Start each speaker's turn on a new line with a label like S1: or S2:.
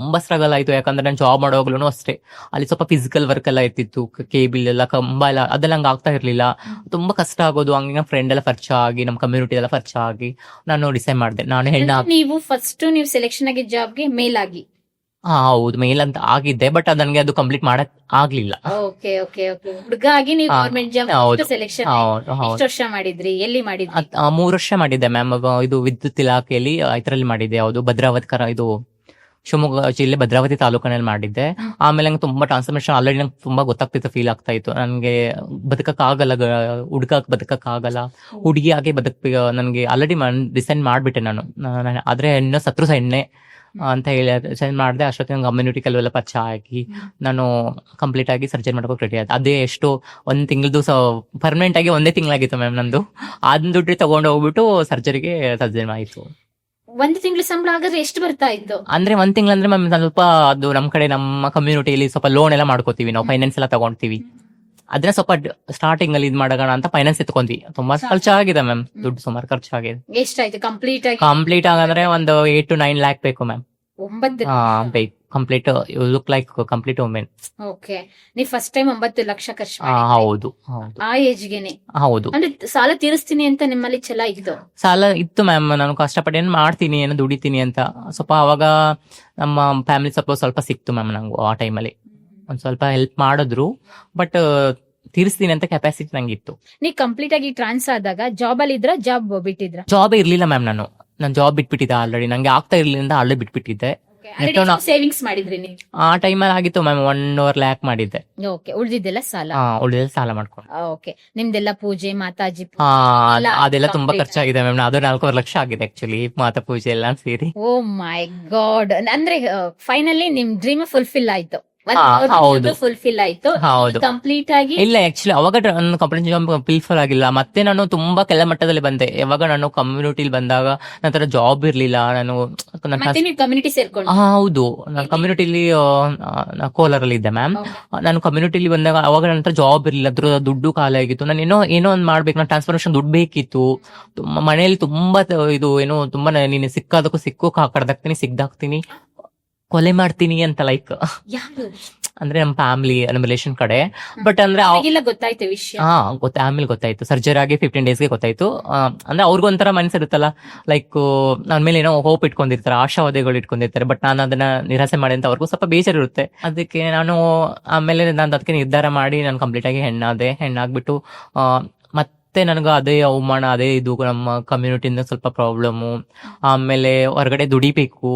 S1: ತುಂಬಾ ಸ್ಟ್ರಗಲ್ ಆಯ್ತು. ಯಾಕಂದ್ರೆ ನಾನು ಜಾಬ್ ಮಾಡೋಗ್ಲೂ ಅಷ್ಟೇ, ಅಲ್ಲಿ ಸ್ವಲ್ಪ ಫಿಸಿಕಲ್ ವರ್ಕ್ ಎಲ್ಲ ಇರ್ತಿತ್ತು, ಕೇಬಲ್ ಎಲ್ಲ ಕಂಬ ಎಲ್ಲ ಅದೆಲ್ಲ ಹಂಗೆ ಆಗ್ತಾ ಇರ್ಲಿಲ್ಲ. ತುಂಬಾ ಕಷ್ಟ ಆಗೋದು. ಹಂಗೆ ಫ್ರೆಂಡ್ ಎಲ್ಲ ಪರಿಚಯ ಆಗಿ, ನಮ್ಮ ಕಮ್ಯುನಿಟಿ ಎಲ್ಲ ಪರಿಚಯ ಆಗಿ ನಾನು ಡಿಸೈಡ್ ಮಾಡಿದೆ ನಾನು ಹೆಣ್ಣು.
S2: ನೀವು ಫಸ್ಟ್ ನೀವು ಸೆಲೆಕ್ಷನ್ ಆಗಿ ಜಾಬ್ಗೆ ಮೇಲ್ ಆಗಿ.
S1: ಹೌದು, ಮೇಲ್ ಅಂತ ಆಗಿದ್ದೆ, ಬಟ್ ನನಗೆ ಅದು ಕಂಪ್ಲೀಟ್ ಮಾಡಕ್ ಆಗ್ಲಿಲ್ಲ.
S2: Okay okay okay. ಹುಡುಗ ಆಗಿ ನೀವು ಗವರ್ಮೆಂಟ್ ಜಾಬ್ ಸೆಲೆಕ್ಷನ್ ಎಷ್ಟು ವರ್ಷ ಮಾಡಿದ್ರಿ, ಎಲ್ಲಿ ಮಾಡಿದ್ರಿ?
S1: 3 ವರ್ಷ ಮಾಡಿದ್ದೆ ಮ್ಯಾಮ್. ಇದು ವಿದ್ಯುತ್ ಇಲಾಖೆಯಲ್ಲಿ ಇದರಲ್ಲಿ ಮಾಡಿದ್ದೆ. ಯಾವುದು ಭದ್ರಾವತಿ ಇದು ಶಿವಮೊಗ್ಗ ಜಿಲ್ಲೆ ಭದ್ರಾವತಿ ತಾಲೂಕಿನಲ್ಲಿ ಮಾಡಿದ್ದೆ. ಆಮೇಲೆ ನಂಗೆ ತುಂಬಾ ಟ್ರಾನ್ಸ್ಫರ್ಮೇಶನ್ ಆಲ್ರೆಡಿ ನಂಗೆ ತುಂಬಾ ಗೊತ್ತಾಗ್ತಿತ್ತು, ಫೀಲ್ ಆಗ್ತಾ ಇತ್ತು. ನನಗೆ ಬದುಕಕ್ಕಾಗಲ್ಲ, ಹುಡುಗಿಯಾಗಿ ಹುಡುಗಿಯಾಗಿ ನನಗೆ ಆಲ್ರೆಡಿ ಡಿಸೈಡ್ ಮಾಡ್ಬಿಟ್ಟೆ ನಾನು. ಆದ್ರೆ ಹೆಣ್ಣು ಸತ್ರು ಹೆಣ್ಣೆ ಅಂತ ಹೇಳಿ ಡಿಸೈಡ್ ಮಾಡಿದೆ. ಅಷ್ಟೊತ್ತಿಗೆ ನಂಗೆ ಕಮ್ಯುನಿಟಿ ಕೆಲವೆಲ್ಲ ಪರಿಚಯ ಆಗಿ ನಾನು ಕಂಪ್ಲೀಟ್ ಆಗಿ ಸರ್ಜರಿ ಮಾಡ್ಬೇಕು ರೆಡಿ ಆಯ್ತು. ಅದೇ ಎಷ್ಟು 1 ತಿಂಗಳದು ಪರ್ಮನೆಂಟ್ ಆಗಿ 1 ತಿಂಗಳಾಗಿತ್ತು ಮ್ಯಾಮ್ ನಂದು. ಅದನ್ನ ದುಡ್ಡು ತಗೊಂಡು ಹೋಗ್ಬಿಟ್ಟು ಸರ್ಜರಿ ಆಯ್ತು.
S2: 1 ತಿಂಗಳು ಸಂಬಳ ಹಾಗಾದ್ರೆ ಎಷ್ಟು ಬರ್ತಾ ಇತ್ತು?
S1: ಅಂದ್ರೆ 1 ತಿಂಗಳಂದ್ರೆ ಮ್ಯಾಮ್ ಸ್ವಲ್ಪ ಅದು ನಮ್ಮ ಕಡೆ ನಮ್ಮ ಕಮ್ಯುನಿಟಿಯಲ್ಲಿ ಸ್ವಲ್ಪ ಲೋನ್ ಎಲ್ಲ ಮಾಡ್ಕೋತೀವಿ ನಾವು, ಫೈನಾನ್ಸ್ ಎಲ್ಲ ತಗೊಂತೀವಿ. ಅದನ್ನ ಸ್ವಲ್ಪ ಸ್ಟಾರ್ಟಿಂಗ್ ಅಲ್ಲಿ ಇದ್ ಮಾಡೋಣ ಅಂತ ಫೈನಾನ್ಸ್ ಎತ್ಕೊಂಡ್ವಿ. ತುಂಬಾ ಖರ್ಚಾಗಿದೆ ಮ್ಯಾಮ್, ದುಡ್ಡು ಸುಮಾರು ಖರ್ಚಾಗಿದೆ.
S2: ಎಷ್ಟಾಯ್ತು
S1: ಕಂಪ್ಲೀಟ್ ಆಗಂದ್ರೆ ಒಂದು 8 to 9 ಲ್ಯಾಕ್ ಬೇಕು ma'am.
S2: 9
S1: complete look like complete women.
S2: Okay. ನೀವು ಫಸ್ಟ್ ಟೈಮ್ 9 ಲಕ್ಷ ಖರ್ಚು
S1: ಹೌದು
S2: ಆ ಏಜ್ಗೆನೆ?
S1: ಹೌದು.
S2: ಅಂದ್ರೆ ಸಾಲ ತೀರಿಸ್ತೀನಿ ಅಂತ ನಿಮ್ಮಲ್ಲಿ ಛಲ ಇತ್ತು?
S1: ಸಾಲ ಇತ್ತು ಮ್ಯಾಮ್. ನಾನು ಕಷ್ಟಪಟ್ಟು ಏನ್ ಮಾಡ್ತೀನಿ, ಏನೋ ದುಡಿತೀನಿ ಅಂತ ಸ್ವಲ್ಪ ಅವಾಗ ನಮ್ಮ ಫ್ಯಾಮಿಲಿ ಸ್ವಲ್ಪ ಸಿಕ್ತು ಮ್ಯಾಮ್ ನಂಗೆ. ಆ ಟೈಮಲ್ಲಿ ಒಂದ್ ಸ್ವಲ್ಪ ಹೆಲ್ಪ್ ಮಾಡಿದ್ರು, ಬಟ್ ತೀರಿಸ್ತೀನಿ ಅಂತ ಕೆಪಾಸಿಟಿ ನಂಗಿತ್ತು.
S2: ನೀ ಕಂಪ್ಲೀಟ್ ಆಗಿ ಟ್ರಾನ್ಸ್ ಆದಾಗ ಜಾಬ್ ಅಲ್ಲಿ ಇದ್ರ, ಜಾಬ್ ಬಿಟ್ಟಿದ್ರ?
S1: ಜಾಬ್ ಇರ್ಲಿಲ್ಲ ಮ್ಯಾಮ್. ನಾನು ಜಾಬ್ ಬಿಟ್ಬಿಟ್ಟಿದ್ದೆ ಆಲ್ರೆಡಿ. ನಂಗೆ ಆಗ್ತಾ ಇರ್ಲಿಲ್ಲ, ಆಲ್ರೆಡಿ ಬಿಟ್ಬಿಟ್ಟಿದ್ದೆ.
S2: ಸೇವಿಂಗ್ಸ್ ಮಾಡಿದ್ರಿ ನೀವು?
S1: ಆ ಟೈಮಲ್ಲಿ ಆಗಿತ್ತು ಮ್ಯಾಮ್, 1.5 ಲ್ಯಾಕ್ ಮಾಡಿದ್ದೆ.
S2: ಓಕೆ. ಉಳಿದಿದ್ದೆಲ್ಲ ಸಾಲ?
S1: ಉಳಿದ ಸಾಲ ಮಾಡ್ಕೊಂಡು.
S2: ಓಕೆ. ನಿಮ್ದೆಲ್ಲ ಪೂಜೆ, ಮಾತಾಜಿ
S1: ಅದೆಲ್ಲ ತುಂಬಾ ಖರ್ಚಾಗಿದೆ ಮ್ಯಾಮ್. ಅದು 4.5 ಲಕ್ಷ ಆಗಿದೆ ಆಕ್ಚುಲಿ, ಮಾತಾ ಪೂಜೆ ಎಲ್ಲ ಸೇರಿ.
S2: ಓ ಮೈ ಗಾಡ್. ಅಂದ್ರೆ ಫೈನಲಿ ನಿಮ್ ಡ್ರೀಮ್ ಫುಲ್ಫಿಲ್ ಆಯ್ತು?
S1: ಹೌದು,
S2: ಫುಲ್ಫಿಲ್ ಆಯ್ತು.
S1: ಹೌದು.
S2: ಕಂಪ್ಲೀಟ್ ಆಗಿ
S1: ಇಲ್ಲ, ಆಕ್ಚುಲಿ ಅವಾಗ ನನ್ನ ಕಂಪ್ಲೀಟ್ ಜಾಬ್ ಫುಲ್ಫಿಲ್ ಆಗಿಲ್ಲ. ಮತ್ತೆ ನಾನು ತುಂಬಾ ಕೆಲ ಮಟ್ಟದಲ್ಲಿ ಬಂದೆ. ಯಾವಾಗ ನಾನು ಕಮ್ಯುನಿಟಿಲಿ ಬಂದಾಗ ನಂತರ ಜಾಬ್ ಇರ್ಲಿಲ್ಲ. ನಾನು
S2: ಕಮ್ಯುನಿಟಿ ಸೇರ್ಕೊಂಡು?
S1: ಹೌದು, ನಾನು ಕಮ್ಯುನಿಟಿಲಿ ಕೋಲಾರಲ್ಲಿ ಇದ್ದೆ ಮ್ಯಾಮ್. ನಾನು ಕಮ್ಯುನಿಟಿಲಿ ಬಂದಾಗ ಅವಾಗ ನಂತರ ಜಾಬ್ ಇರ್ಲಿಲ್ಲ, ಅದ್ರ ದುಡ್ಡು ಖಾಲಿ ಆಗಿತ್ತು. ನಾನು ಏನೋ ಒಂದ್ ಮಾಡ್ಬೇಕು, ನಾನು ಟ್ರಾನ್ಸ್ಫರ್ಮೇಶನ್ ದುಡ್ಡು ಬೇಕಿತ್ತು. ಮನೆಯಲ್ಲಿ ತುಂಬಾ ಇದು ಏನೋ ತುಂಬಾ ನೀನು ಸಿಕ್ಕಾದಕ್ಕೂ ಸಿಕ್ಕು ಕಡ್ದಾಕ್ತೀನಿ, ಸಿಗ್ದಾಕ್ತೀನಿ, ಕೊಲೆ ಮಾಡ್ತೀನಿ ಅಂತ ಲೈಕ್ ಅಂದ್ರೆ ನಮ್ಮ ಫ್ಯಾಮಿಲಿ, ನಮ್ಮ ರಿಲೇಷನ್ ಕಡೆ. ಬಟ್ ಅಂದ್ರೆ
S2: ಗೊತ್ತಾಯ್ತು ವಿಷಯ?
S1: ಆಮೇಲೆ ಗೊತ್ತಾಯ್ತು. ಸರ್ಜರಿ ಆಗಿ 15 ಡೇಸ್ಗೆ ಗೊತ್ತಾಯ್ತು. ಅಂದ್ರೆ ಅವ್ರಿಗೊಂಥರ ಮನಸ್ಸಿರುತ್ತಲ್ಲ, ಲೈಕ್ ನನ್ನ ಮೇಲೆ ಏನೋ ಹೋಪ್ ಇಟ್ಕೊಂಡಿರ್ತಾರೆ, ಆಶಾವಾದಿಗಳು ಇಟ್ಕೊಂಡಿರ್ತಾರೆ. ಬಟ್ ನಾನು ಅದನ್ನ ನಿರಾಸೆ ಮಾಡಿ ಅಂತ ಅವ್ರಿಗೂ ಸ್ವಲ್ಪ ಬೇಜಾರಿರುತ್ತೆ. ಅದಕ್ಕೆ ನಾನು ಆಮೇಲೆ ನಾನು ಅದಕ್ಕೆ ನಿರ್ಧಾರ ಮಾಡಿ ನಾನು ಕಂಪ್ಲೀಟ್ ಆಗಿ ಹೆಣ್ಣಾಗ್ಬಿಟ್ಟು ಮತ್ತೆ ನನಗೆ ಅದೇ ಅವಮಾನ, ಅದೇ ಇದು ನಮ್ಮ ಕಮ್ಯುನಿಟಿಯಿಂದ ಸ್ವಲ್ಪ ಪ್ರಾಬ್ಲಮ್ಮು. ಆಮೇಲೆ ಹೊರಗಡೆ ದುಡಿಬೇಕು,